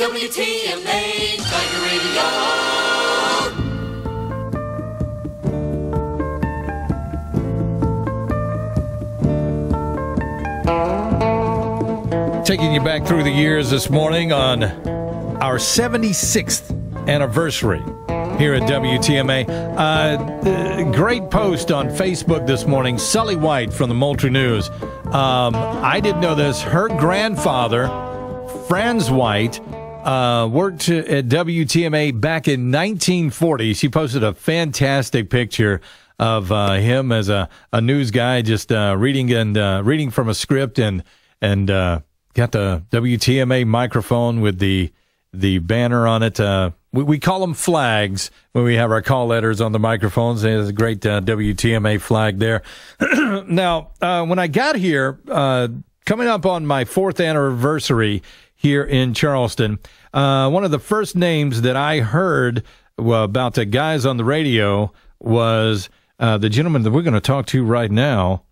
WTMA Tiger Radio. Taking you back through the years this morning on our 76th anniversary here at WTMA. Great post on Facebook this morning. Sully White from the Moultrie News. I didn't know this. Her grandfather, Franz White, worked at WTMA back in 1940. She posted a fantastic picture of him as a news guy, just reading from a script and got the WTMA microphone with the banner on it. We call them flags when we have our call letters on the microphones. There's a great WTMA flag there. Now, when I got here, coming up on my 4th anniversary here in Charleston, one of the first names that I heard about the guys on the radio was the gentleman that we're going to talk to right now,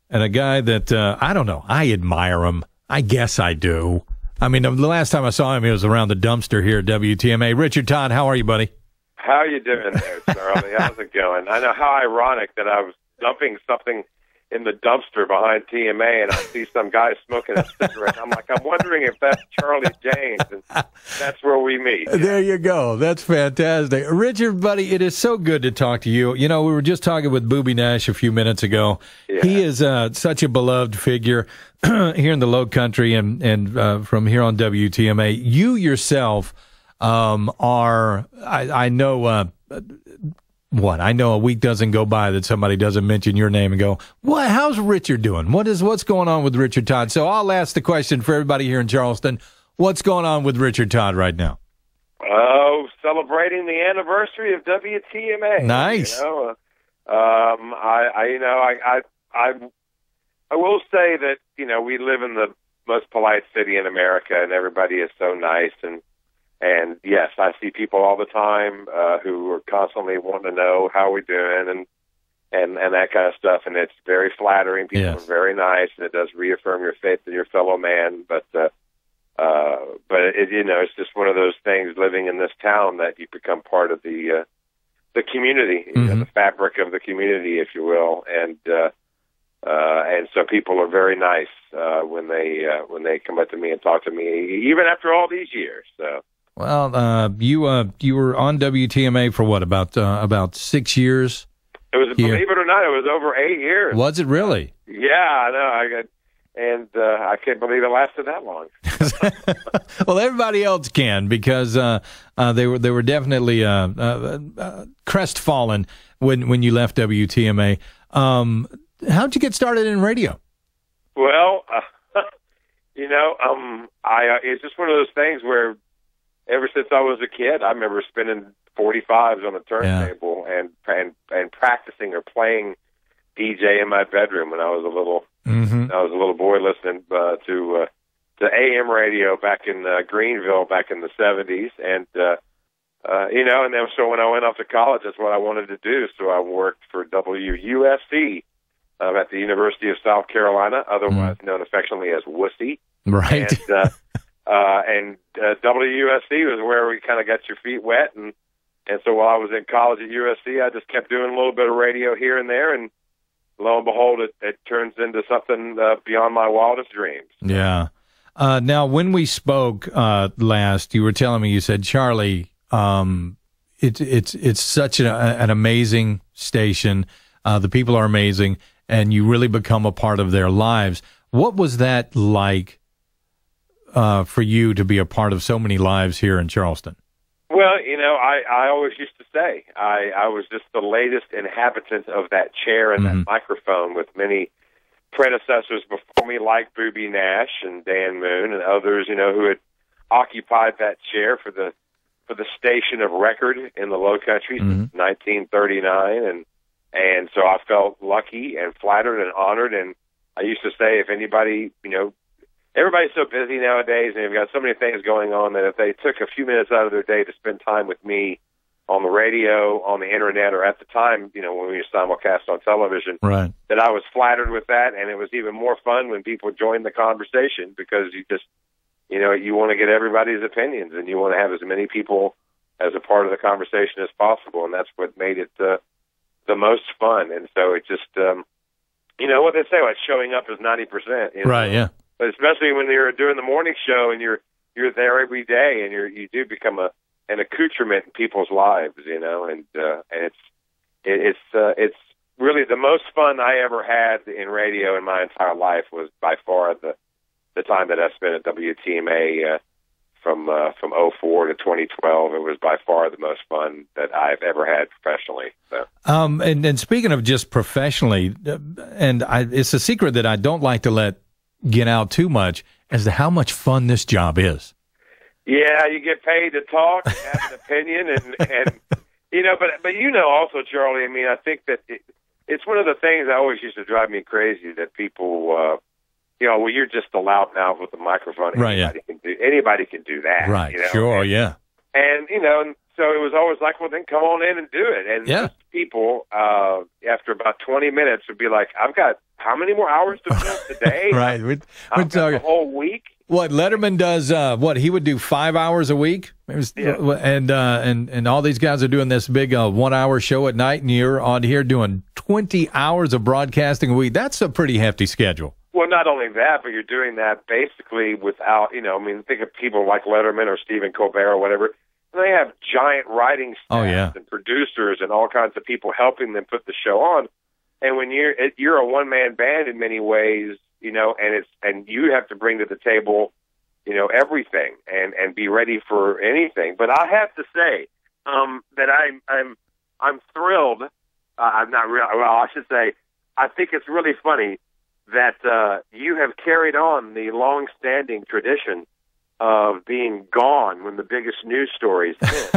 and a guy that, I don't know, I admire him. I guess I do. I mean, the last time I saw him, he was around the dumpster here at WTMA. Richard Todd, how are you, buddy? How are you doing there, Charlie? How's it going? I know how ironic that I was dumping something in the dumpster behind TMA, and I see some guy smoking a cigarette. I'm like, I'm wondering if that's Charlie James, and that's where we meet. There you go. That's fantastic. Richard, buddy, it is so good to talk to you. You know, we were just talking with Booby Nash a few minutes ago. Yeah. He is such a beloved figure here in the Low Country and from here on WTMA. You yourself are, I know, I know a week doesn't go by that somebody doesn't mention your name and go, "What? How's Richard doing? What's going on with Richard Todd?" So I'll ask the question for everybody here in Charleston: what's going on with Richard Todd right now? Oh, celebrating the anniversary of WTMA. Nice. You know, I will say that, you know, we live in the most polite city in America, and everybody is so nice. And yes, I see people all the time who are constantly wanting to know how we're doing and that kind of stuff. And it's very flattering. People are very nice, and it does reaffirm your faith in your fellow man. But it, you know, it's just one of those things. Living in this town, that you become part of the community, you know, the fabric of the community, if you will. And so people are very nice when they come up to me and talk to me, even after all these years. So. Well, you were on WTMA for what, about 6 years? It was, believe it or not, it was over 8 years. Was it really? Yeah, I know. I can't believe it lasted that long. Well, everybody else can, because they were definitely crestfallen when you left WTMA. How'd you get started in radio? Well, you know, it's just one of those things where, ever since I was a kid, I remember spinning 45s on the turntable and practicing or playing DJ in my bedroom when I was a little boy, listening to AM radio back in Greenville back in the 70s, and you know, and then so when I went off to college, that's what I wanted to do. So I worked for WUSC at the University of South Carolina, otherwise known affectionately as WUSC. Right. And WUSC was where we kind of got your feet wet, and so while I was in college at USC, I just kept doing a little bit of radio here and there, and lo and behold, it turns into something beyond my wildest dreams. Yeah. Now, when we spoke last, you were telling me, you said, Charlie, it's such an amazing station. The people are amazing, and you really become a part of their lives. What was that like for you to be a part of so many lives here in Charleston? Well, you know, I always used to say I was just the latest inhabitant of that chair and that microphone, with many predecessors before me, like Booby Nash and Dan Moon and others, you know, who had occupied that chair for the station of record in the Low Country since 1939, and so I felt lucky and flattered and honored. And I used to say, if anybody, you know, everybody's so busy nowadays, and they've got so many things going on, that if they took a few minutes out of their day to spend time with me on the radio, on the internet, or at the time, you know, when we simulcast on television, right, that I was flattered with that. And it was even more fun when people joined the conversation, because you want to get everybody's opinions, and you want to have as many people as a part of the conversation as possible, and that's what made it the most fun. And so it just, what they say, like showing up is 90%. Right, yeah. But especially when you're doing the morning show and you're there every day, and you do become an accoutrement in people's lives, and it's really the most fun I ever had in radio in my entire life was by far the time that I spent at WTMA from 04 to 2012. It was by far the most fun that I've ever had professionally. So. And speaking of just professionally, it's a secret that I don't like to let get out too much as to how much fun this job is. Yeah, you get paid to talk and have an opinion, and but also, Charlie, I mean, I think that it's one of the things that always used to drive me crazy, that people, you're just a loudmouth with a microphone. Right, anybody can do that. Right, sure, yeah. And, so it was always like, well, then come on in and do it. And most people, after about 20 minutes, would be like, I've got how many more hours to film today? Right. We're talking a whole week. What Letterman does? He would do 5 hours a week, and all these guys are doing this big 1 hour show at night, and you're on here doing 20 hours of broadcasting a week. That's a pretty hefty schedule. Well, not only that, but you're doing that basically without, think of people like Letterman or Stephen Colbert or whatever. They have giant writing staffs and producers and all kinds of people helping them put the show on. And when you're a one-man band in many ways, and you have to bring to the table, everything and be ready for anything. But I have to say that I'm thrilled. I'm not real. Well, I should say I think it's really funny that you have carried on the long-standing tradition of being gone when the biggest news stories hit.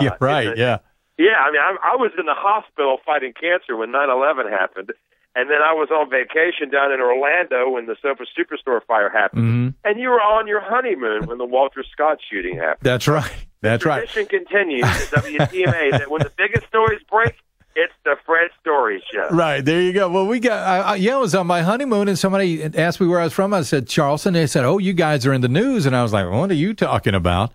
Yeah, right. Yeah. Yeah, I mean, I was in the hospital fighting cancer when 9/11 happened, and then I was on vacation down in Orlando when the Sofa Superstore fire happened, and you were on your honeymoon when the Walter Scott shooting happened. That's right. That's right. The tradition continues at WTMA that when the biggest stories break, it's the Fred Story Show. Right, there you go. Well, I was on my honeymoon, and somebody asked me where I was from. I said, Charleston. They said, oh, you guys are in the news. And I was like, what are you talking about?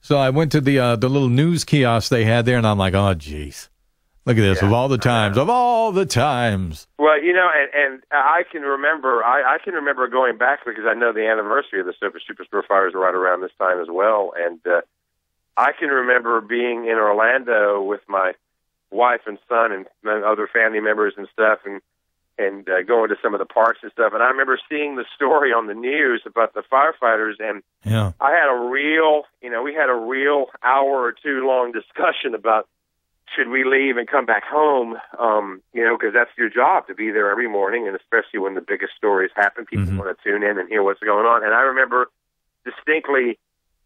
So I went to the little news kiosk they had there, and I'm like, oh, geez. Look at this, of all the times. Well, and I can remember, I can remember going back because I know the anniversary of the Sofa Superstore fires right around this time as well. And I can remember being in Orlando with my wife and son and other family members and stuff, and going to some of the parks and stuff. And I remember seeing the story on the news about the firefighters, and I had we had a real hour or two long discussion about should we leave and come back home, because that's your job to be there every morning, and especially when the biggest stories happen, people want to tune in and hear what's going on. And I remember distinctly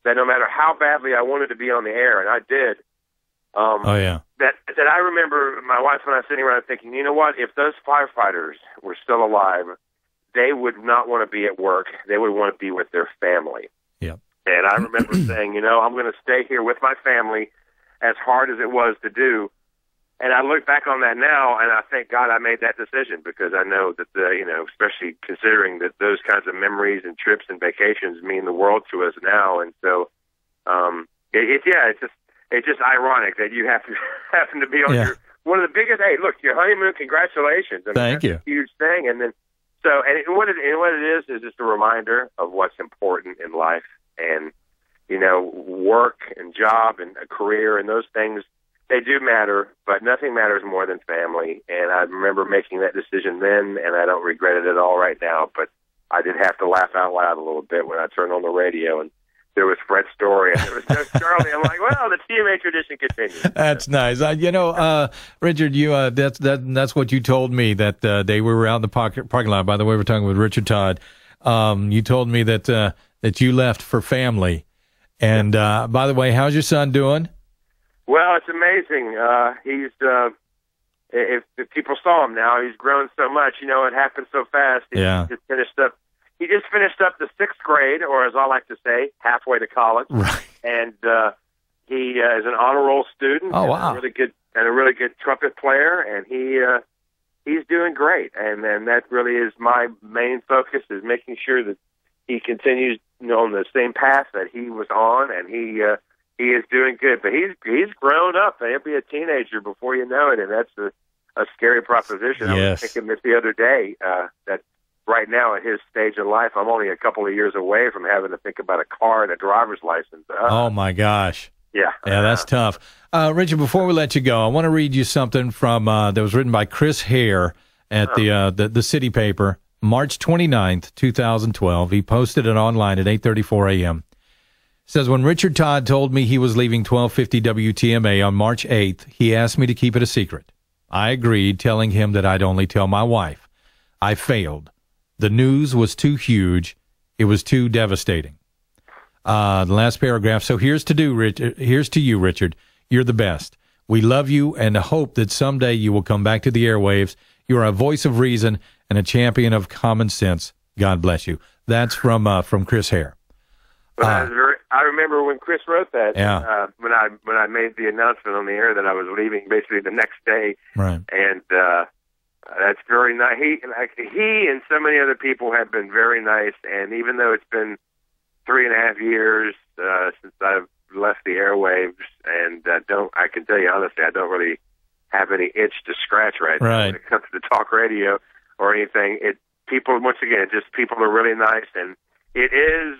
that no matter how badly I wanted to be on the air, and I did, that I remember my wife and I sitting around thinking, you know what, if those firefighters were still alive, they would not want to be at work. They would want to be with their family. Yeah. And I remember saying, I'm going to stay here with my family, as hard as it was to do. And I look back on that now, and I thank God I made that decision, because I know that, especially considering that those kinds of memories and trips and vacations mean the world to us now. And so, it's just ironic that you happen to be on one of the biggest. Hey, look, your honeymoon. Congratulations! I mean, Thank you. A huge thing. And then what it is just a reminder of what's important in life, and work and job and a career and those things. They do matter, but nothing matters more than family. And I remember making that decision then, and I don't regret it at all right now. But I did have to laugh out loud a little bit when I turned on the radio and there was Fred's Story, and there was no Charlie. I'm like, well, the TMA tradition continues. That's nice. Richard, you that's what you told me that day we were out in the parking lot. By the way, we're talking with Richard Todd. You told me that you left for family. And by the way, how's your son doing? Well, it's amazing. He's if people saw him now, he's grown so much. It happened so fast. He just finished up the 6th grade, or as I like to say, halfway to college. Right. And he is an honor roll student. Oh, wow. And a really good trumpet player, and he's doing great. And that really is my main focus, is making sure that he continues, on the same path that he was on, and he is doing good. But he's grown up. He'll be a teenager before you know it, and that's a scary proposition. Yes. I was thinking this the other day, that right now at his stage in life, I'm only a couple of years away from having to think about a car and a driver's license. Oh, my gosh. Yeah. Yeah, that's tough. Richard, before we let you go, I want to read you something from that was written by Chris Hare at the City Paper, March 29th, 2012. He posted it online at 8:34 a.m. It says, when Richard Todd told me he was leaving 1250 WTMA on March 8th, he asked me to keep it a secret. I agreed, telling him that I'd only tell my wife. I failed. The news was too huge. It was too devastating. The last paragraph. So here's to you, Richard. You're the best. We love you and hope that someday you will come back to the airwaves. You are a voice of reason and a champion of common sense. God bless you. That's from Chris Hare. I remember when Chris wrote that. Yeah. When I made the announcement on the air that I was leaving, basically the next day. Right. And that's very nice. He and so many other people have been very nice. And even though it's been 3.5 years since I've left the airwaves, and I can tell you honestly, I don't really have any itch to scratch right now when it comes to talk radio or anything. People are really nice, and it is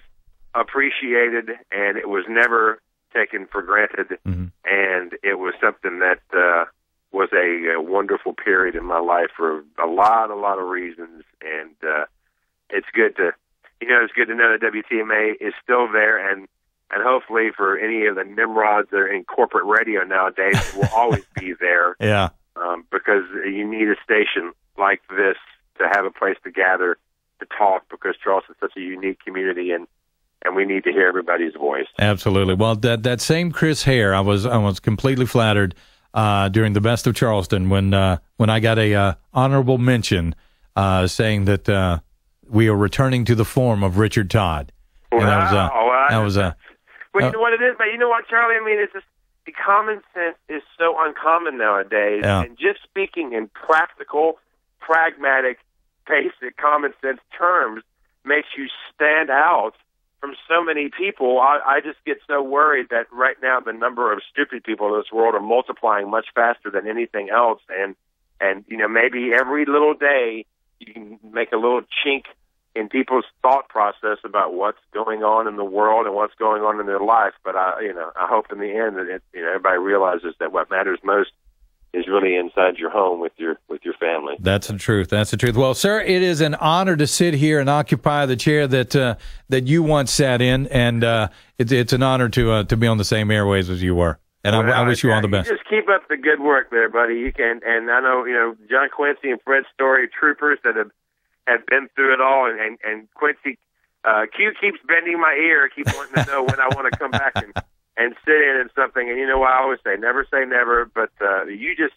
appreciated, and it was never taken for granted. Mm-hmm. And it was something that was a wonderful period in my life for a lot of reasons. And it's good to know that WTMA is still there, and hopefully for any of the nimrods that are in corporate radio nowadays, it will always be there. Yeah. Because you need a station like this to have a place to gather to talk, because Charleston's such a unique community, and we need to hear everybody's voice. Absolutely. Well, that same Chris Hare, I was completely flattered during the Best of Charleston when I got a honorable mention saying that we are returning to the form of Richard Todd. And Well, you know what it is, but you know what, Charlie? I mean, it's just the common sense is so uncommon nowadays, and just speaking in practical, pragmatic, basic common sense terms makes you stand out from so many people. I just get so worried that right now the number of stupid people in this world are multiplying much faster than anything else, and maybe every little day you can make a little chink in people's thought process about what's going on in the world and what's going on in their life. But I hope in the end that everybody realizes that what matters most is really inside your home with your family. That's the truth. That's the truth. Well, sir, it is an honor to sit here and occupy the chair that you once sat in, and it's an honor to be on the same airways as you were. And I wish you all the best. Just keep up the good work there, buddy. You can, and I know John Quincy and Fred Story, troopers that have been through it all, and Quincy Q keeps bending my ear, keeps wanting to know when I want to come back and sit in something. And you know what I always say, never say never, but you just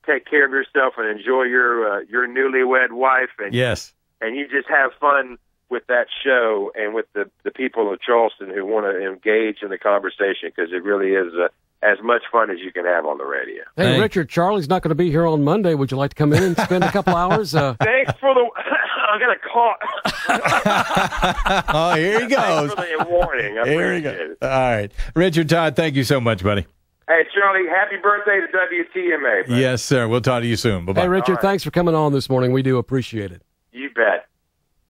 take care of yourself and enjoy your newlywed wife, and yes, and you just have fun with that show and with the people of Charleston who want to engage in the conversation, because it really is as much fun as you can have on the radio. Hey, Richard, Charlie's not going to be here on Monday. Would you like to come in and spend a couple hours? Thanks for the... I got a call. Oh, here he goes. Thanks for the warning. I appreciate it. All right. Richard Todd, thank you so much, buddy. Hey, Charlie, happy birthday to WTMA. Buddy. Yes, sir. We'll talk to you soon. Bye-bye. Hey, Richard, thanks for coming on this morning. We do appreciate it. You bet.